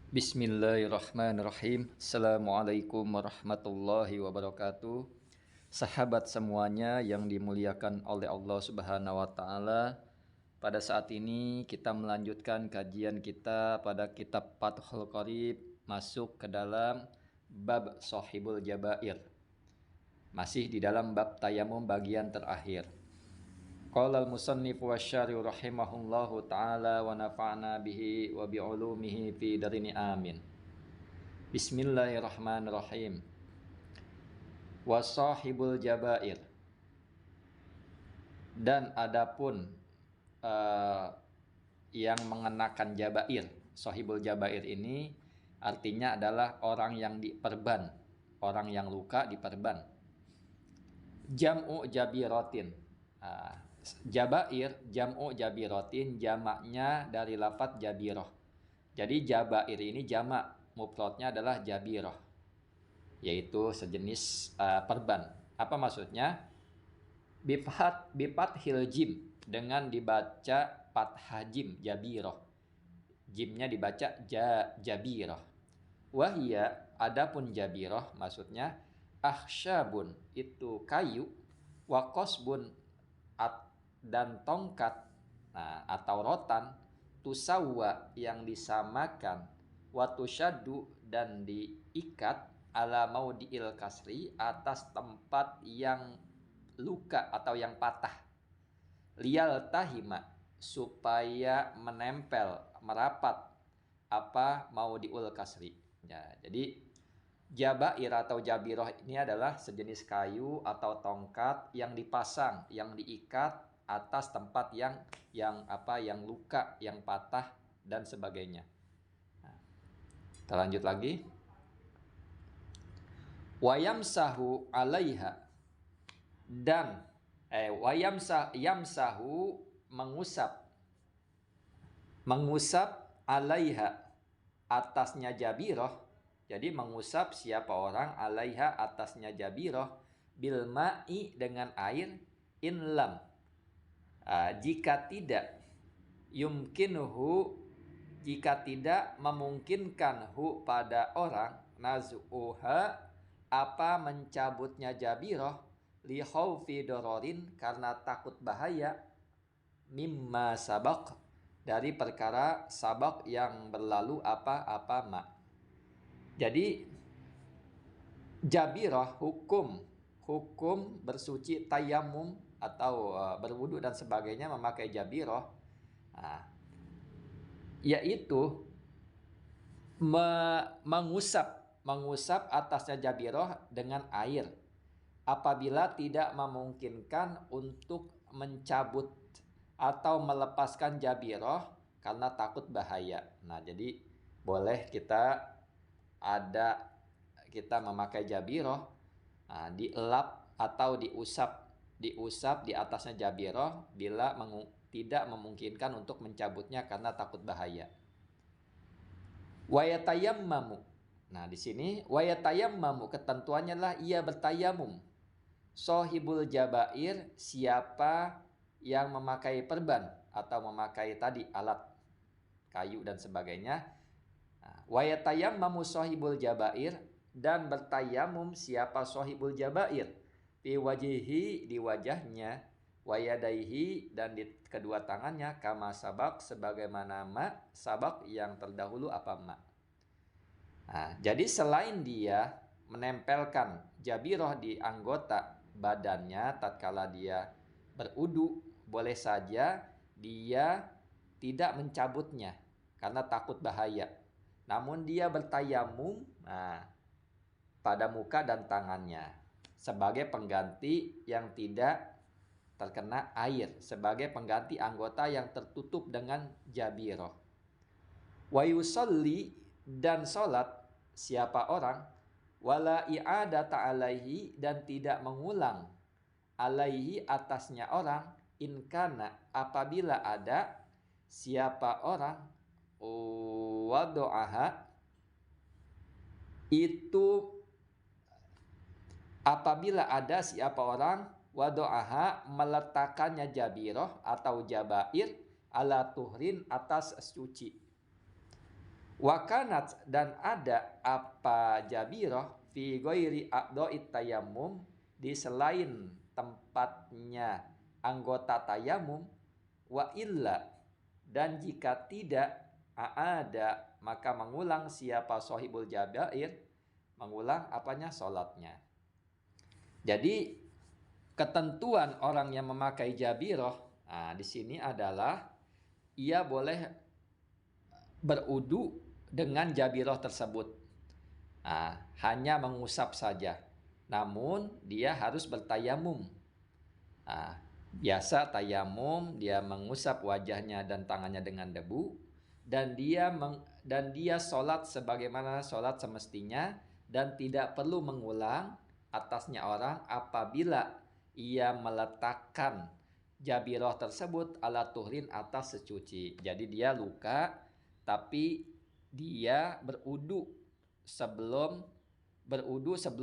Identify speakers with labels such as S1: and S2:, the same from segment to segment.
S1: Bismillahirrahmanirrahim. Assalamualaikum warahmatullahi wabarakatuh. Sahabat semuanya yang dimuliakan oleh Allah Subhanahu wa taala. Pada saat ini kita melanjutkan kajian kita pada kitab Fathul Qorib, masuk ke dalam bab Shahibul Jabair. Masih di dalam bab tayamum bagian terakhir. Qala al-musannif wa syarih rahimahullahu ta'ala wa nafa'na bihi wa bi'ulumihi fi darini amin. Bismillahirrahmanirrahim. Wa sahibul jabair. Dan adapun yang mengenakan jabair, sahibul jabair ini artinya adalah orang yang diperban, orang yang luka diperban. Jam'u jabiratin. Jabair, jam'u jabiratin, jamaknya dari lafadz jabirah. Jadi jabair ini jamak, mufradnya adalah jabirah, yaitu sejenis perban. Apa maksudnya? Bifathil jim, dengan dibaca fathah jim, jabirah. Jimnya dibaca jabirah. Wahia, adapun jabirah maksudnya akhsyabun, itu kayu, wa qasbun, dan tongkat, atau rotan, tusawwa, yang disamakan, wa tusyaddu, dan diikat, ala maudiil kasri, atas tempat yang luka atau yang patah, liyal tahima, supaya menempel, merapat, apa maudiul kasri. Ya, jadi jabair atau jabirah ini adalah sejenis kayu atau tongkat yang dipasang, yang diikat atas tempat yang luka, yang patah dan sebagainya. Kita lanjut lagi. Wayamsahu 'alaiha, dan yamsahu, mengusap 'alaiha, atasnya jabirah. Jadi mengusap siapa orang 'alaiha, atasnya jabirah, bil ma'i, dengan air, in lam, jika tidak, yumkinuhu, jika tidak memungkinkan hu, pada orang, naz'uha, apa mencabutnya jabirah, li khaufi dororin, karena takut bahaya, mimma sabaq, dari perkara sabaq yang berlalu, apa ma. Jadi jabirah hukum bersuci, tayamum atau berwudu dan sebagainya memakai jabirah, yaitu mengusap atasnya jabirah dengan air apabila tidak memungkinkan untuk mencabut atau melepaskan jabirah karena takut bahaya. Jadi boleh kita memakai jabirah, dielap atau diusap di atasnya jabirah bila tidak memungkinkan untuk mencabutnya karena takut bahaya. Wayatayammamu. Di sini wayatayammamu ketentuannya adalah ia bertayamum. Shahibul jabair, siapa yang memakai perban atau memakai tadi alat kayu dan sebagainya. Wayatayammamu shahibul jabair, dan bertayamum siapa shahibul jabair, fi wajhihi, di wajahnya, wayadaihi, dan di kedua tangannya, kama sabak, sebagaimana ma sabak, yang terdahulu apa ma. Jadi selain dia menempelkan jabirah di anggota badannya tatkala dia berudu, boleh saja dia tidak mencabutnya karena takut bahaya, namun dia bertayamum pada muka dan tangannya sebagai pengganti yang tidak terkena air, sebagai pengganti anggota yang tertutup dengan jabirah. Wa yusalli, dan salat siapa orang, wala i'adata alaihi, dan tidak mengulang, alaihi, atasnya orang, in kana, apabila ada siapa orang, wado'aha, itu apabila ada siapa orang, wado'aha, meletakkannya jabirah atau jabair, ala tuhrin, atas suci. Wakanat dan ada apa jabiroh fi ghairi a'dha'it tayammum di selain tempatnya anggota tayamum, wa illa dan jika tidak ada maka mengulang siapa sahibul jabair, mengulang apanya, salatnya. Jadi ketentuan orang yang memakai jabiroh, nah di sini adalah ia boleh berudu dengan jabiroh tersebut. Nah, hanya mengusap saja. Namun dia harus bertayamum. Nah, biasa tayamum dia mengusap wajahnya dan tangannya dengan debu dan dia sholat sebagaimana sholat semestinya dan tidak perlu mengulang atasnya orang apabila ia meletakkan jabiroh tersebut ala tuhrin atas secuci. Jadi dia luka tapi dia berudu sebelum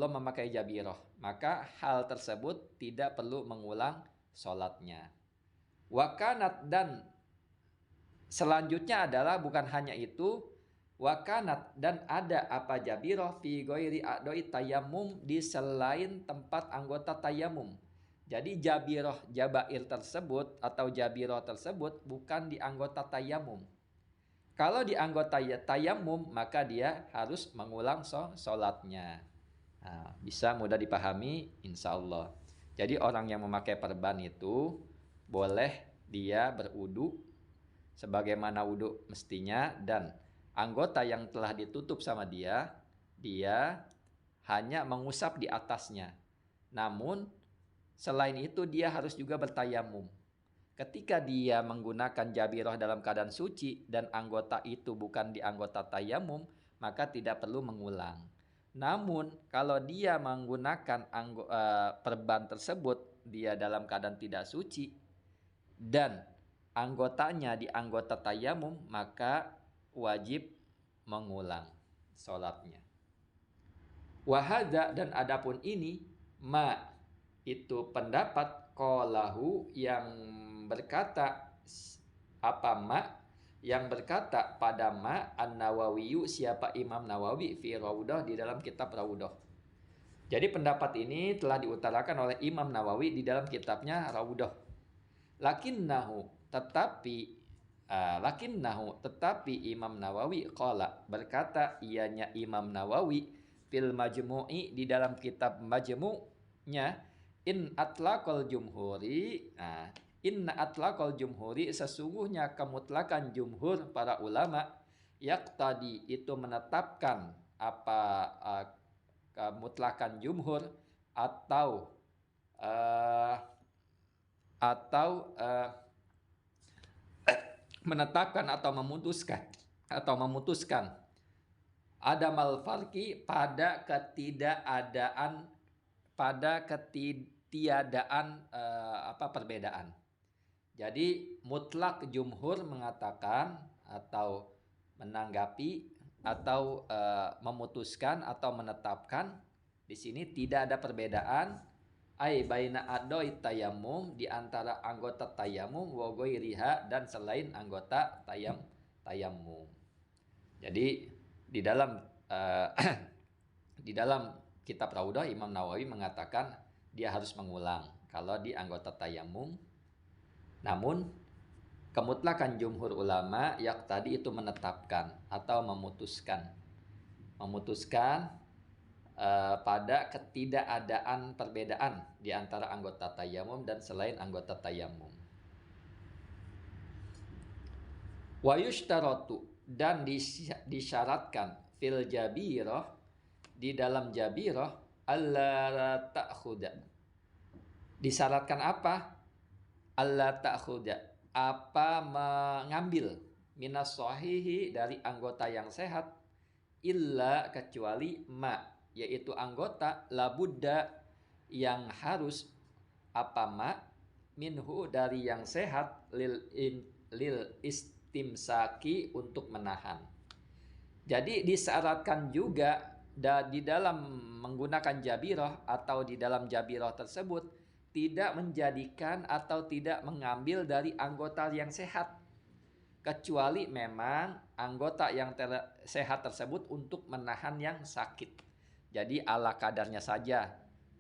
S1: memakai jabiroh, maka hal tersebut tidak perlu mengulang sholatnya. Wakanat dan selanjutnya adalah bukan hanya itu, wakanat dan ada apa jabiroh fi ghairi a'dha'i tayammum di selain tempat anggota tayamum. Jadi jabair tersebut atau jabiroh tersebut bukan di anggota tayamum. Kalau di anggota tayamum maka dia harus mengulang sholatnya. Nah, bisa mudah dipahami insya Allah. Jadi orang yang memakai perban itu boleh dia berudu sebagaimana wudu mestinya dan anggota yang telah ditutup sama dia hanya mengusap di atasnya. Namun selain itu dia harus juga bertayamum. Ketika dia menggunakan jabiroh dalam keadaan suci dan anggota itu bukan di anggota tayamum, maka tidak perlu mengulang. Namun kalau dia menggunakan perban tersebut, dia dalam keadaan tidak suci dan anggotanya di anggota tayamum, maka wajib mengulang sholatnya. Wahada dan adapun ini itu pendapat qalahu yang berkata yang berkata pada An-Nawawi, siapa Imam Nawawi fi Raudah di dalam kitab Raudah. Jadi pendapat ini telah diutarakan oleh Imam Nawawi di dalam kitabnya Raudah. Lakinnahu tetapi Imam Nawawi qala berkata ianya Imam Nawawi fil Majmu'i di dalam kitab Majmu'nya inna atlaqal jumhuri sesungguhnya kemutlakan jumhur para ulama yaqtadi itu menetapkan kemutlakan jumhur atau menetapkan atau memutuskan adamal farqi pada ketiadaan perbedaan. Jadi mutlak jumhur mengatakan atau menanggapi atau memutuskan atau menetapkan di sini tidak ada perbedaan baina a'dha'i tayammum di antara anggota tayamum wa ghairiha dan selain anggota tayammum. Jadi di dalam kitab Raudah Imam Nawawi mengatakan dia harus mengulang kalau di anggota tayamum. Namun kemutlakan jumhur ulama yang tadi itu menetapkan atau memutuskan pada ketidakadaan perbedaan di antara anggota tayamum dan selain anggota tayamum. Wa yushtaratu dan disyaratkan fil jabirah di dalam jabirah alla ta'khuda. Disyaratkan apa? Alla ta'khuda, apa mengambil minas sahihi dari anggota yang sehat illa kecuali yaitu anggota labudda yang harus minhu dari yang sehat lil istimsaki untuk menahan. Jadi disyaratkan juga di dalam menggunakan jabirah atau di dalam jabirah tersebut tidak menjadikan atau tidak mengambil dari anggota yang sehat. kecuali memang anggota yang sehat tersebut untuk menahan yang sakit. Jadi ala kadarnya saja.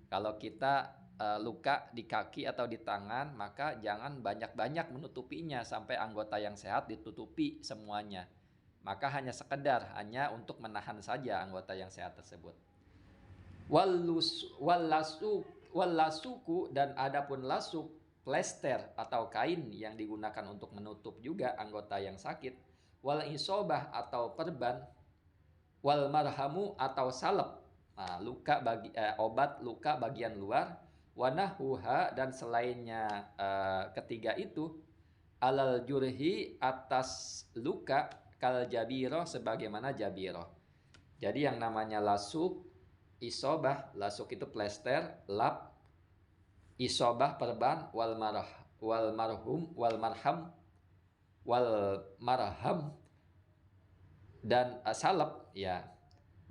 S1: Kalau kita luka di kaki atau di tangan, maka jangan banyak-banyak menutupinya sampai anggota yang sehat ditutupi semuanya. Maka hanya sekedar hanya untuk menahan saja anggota yang sehat tersebut. Wallasuku dan adapun lasuk, plester atau kain yang digunakan untuk menutup juga anggota yang sakit. Wal isobah atau perban. Wal marhamu atau salep, nah, obat luka bagian luar. Wanahuha dan selainnya ketiga itu. Alal jurhi atas luka kal jabiro sebagaimana jabiro. Jadi yang namanya lasuk, isobah, lasuk itu plester, lap, isobah perban, wal marham dan salep ya.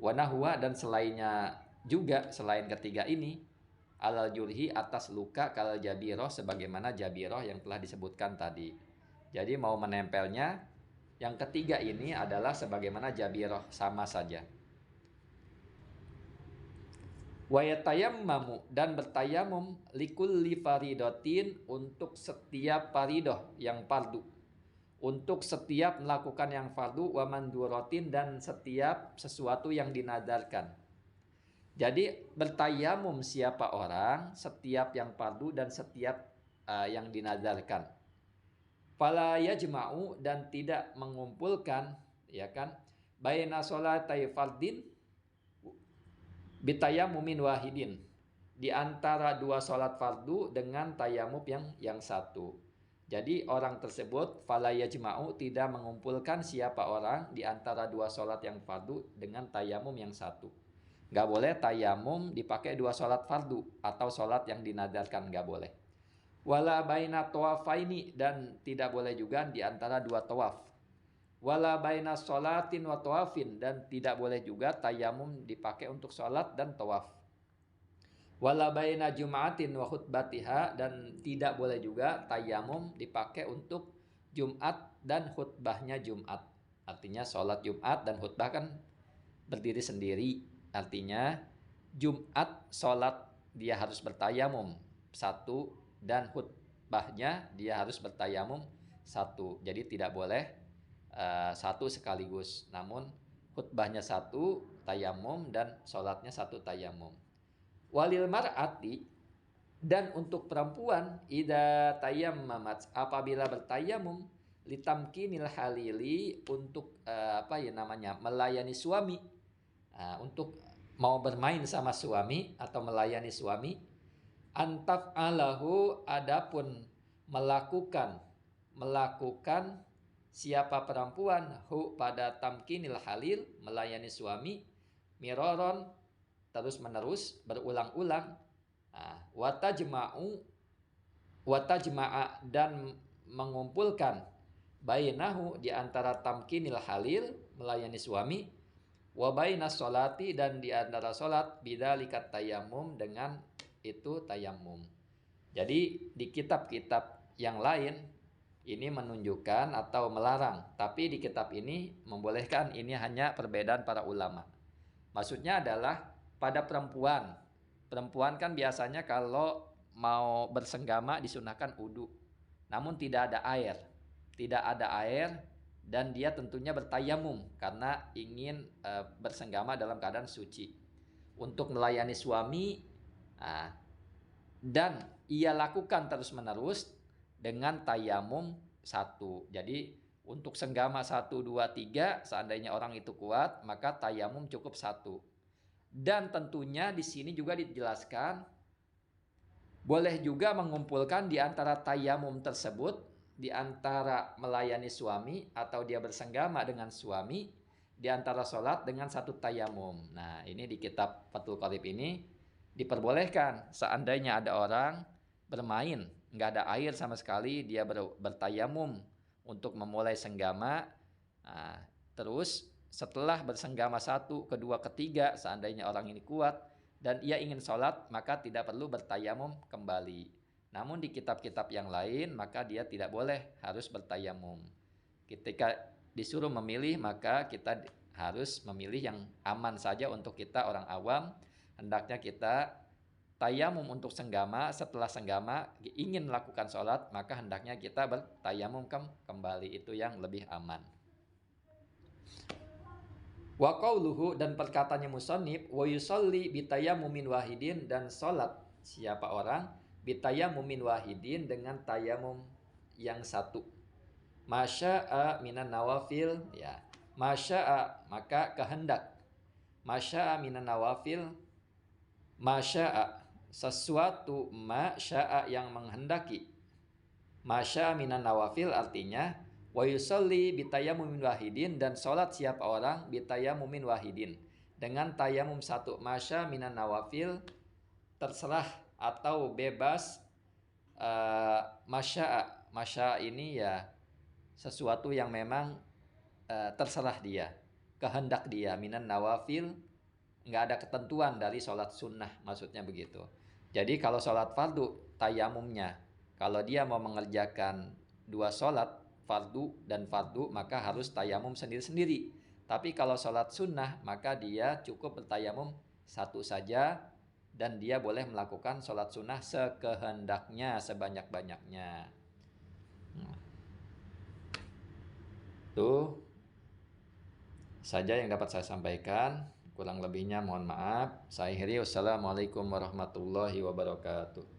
S1: Wanahwa dan selainnya juga selain ketiga ini. Alal jurhi atas luka kal jabiroh sebagaimana jabiroh yang telah disebutkan tadi. Jadi mau menempelnya yang ketiga ini adalah sebagaimana jabiroh, sama saja. Wayatayammamu dan bertayamum likulli faridotin untuk setiap faridoh yang fardu. Untuk setiap melakukan yang fardu wa manduratin dan setiap sesuatu yang dinadarkan. Jadi bertayamum siapa orang setiap yang fardu dan setiap yang dinadarkan. Fala yajma'u dan tidak mengumpulkan, ya kan, baina sholatai fardin bitayamumin wahidin, di antara dua sholat fardu dengan tayamum yang satu. Jadi orang tersebut fala yajma'u tidak mengumpulkan siapa orang di antara dua sholat yang fardu dengan tayamum yang satu. Gak boleh tayamum dipakai dua sholat fardu atau sholat yang dinadarkan, gak boleh. Wala baina tawafaini dan tidak boleh juga di antara dua tawaf. Wala baina sholatin wa tawafin dan tidak boleh juga tayamum dipakai untuk sholat dan tawaf. Wala baina jum'atin wa khutbatiha dan tidak boleh juga tayamum dipakai untuk Jumat dan khutbahnya Jumat. Artinya sholat Jumat dan khutbah kan berdiri sendiri. Artinya Jumat sholat dia harus bertayamum satu dan khutbahnya dia harus bertayamum satu. Jadi tidak boleh satu sekaligus. Namun khutbahnya satu tayamum dan sholatnya satu tayamum. Walil mar'ati dan untuk perempuan idza tayammamat apabila bertayamum litamkinil halili untuk melayani suami, untuk mau bermain sama suami atau melayani suami. Antaf alahu adapun melakukan siapa perempuan hu pada tamkinil halil melayani suami miroron terus menerus berulang-ulang. Watajma'a dan mengumpulkan bainahu di antara tamkinil halil melayani suami wa bainas sholati dan di antara sholat bidzalikat tayamum dengan itu tayamum. Jadi di kitab-kitab yang lain ini menunjukkan atau melarang, tapi di kitab ini membolehkan. Ini hanya perbedaan para ulama. Maksudnya adalah pada perempuan. Perempuan kan biasanya kalau mau bersenggama disunahkan wudu. Namun tidak ada air. Tidak ada air dan dia tentunya bertayamum karena ingin bersenggama dalam keadaan suci. Untuk melayani suami dan ia lakukan terus-menerus dengan tayamum satu. Jadi untuk senggama 1, 2, 3 seandainya orang itu kuat maka tayamum cukup satu. Dan tentunya di sini juga dijelaskan boleh juga mengumpulkan di antara tayamum tersebut, di antara melayani suami atau dia bersenggama dengan suami, di antara sholat dengan satu tayamum. Nah ini di kitab Fathul Qorib ini diperbolehkan seandainya ada orang bermain nggak ada air sama sekali, dia bertayamum untuk memulai senggama. Terus setelah bersenggama 1, 2, 3 seandainya orang ini kuat dan ia ingin sholat maka tidak perlu bertayamum kembali. Namun di kitab-kitab yang lain maka dia tidak boleh harus bertayamum ketika disuruh memilih maka kita harus memilih yang aman saja untuk kita orang awam. Hendaknya kita tayamum untuk senggama, setelah senggama ingin melakukan sholat, maka hendaknya kita bertayamum kembali, itu yang lebih aman. Wa qauluhu, dan perkataannya musannif, wa yusalli bitayamumin wahidin, dan sholat siapa orang bitayamumin wahidin dengan tayamum yang satu. Masya'a minan nawafil, ya. Masya'a maka kehendak. Masya'a minan nawafil, masya'a sesuatu, masya'a yang menghendaki. Masya'a minan nawafil artinya wa yusalli bitayamumin wahidin, dan sholat siapa orang bitayamumin wahidin dengan tayamum satu. Masya'a minan nawafil terserah atau bebas. Masya'a ini ya sesuatu yang memang terserah dia, kehendak dia. Minan nawafil, nggak ada ketentuan dari sholat sunnah, maksudnya begitu. Jadi kalau sholat fardu tayamumnya, kalau dia mau mengerjakan dua sholat fardu dan fardu maka harus tayamum sendiri-sendiri. Tapi kalau sholat sunnah maka dia cukup bertayamum satu saja, dan dia boleh melakukan sholat sunnah sekehendaknya, sebanyak-banyaknya. Itu saja yang dapat saya sampaikan. Kurang lebihnya mohon maaf. Saya akhiri. Wassalamualaikum warahmatullahi wabarakatuh.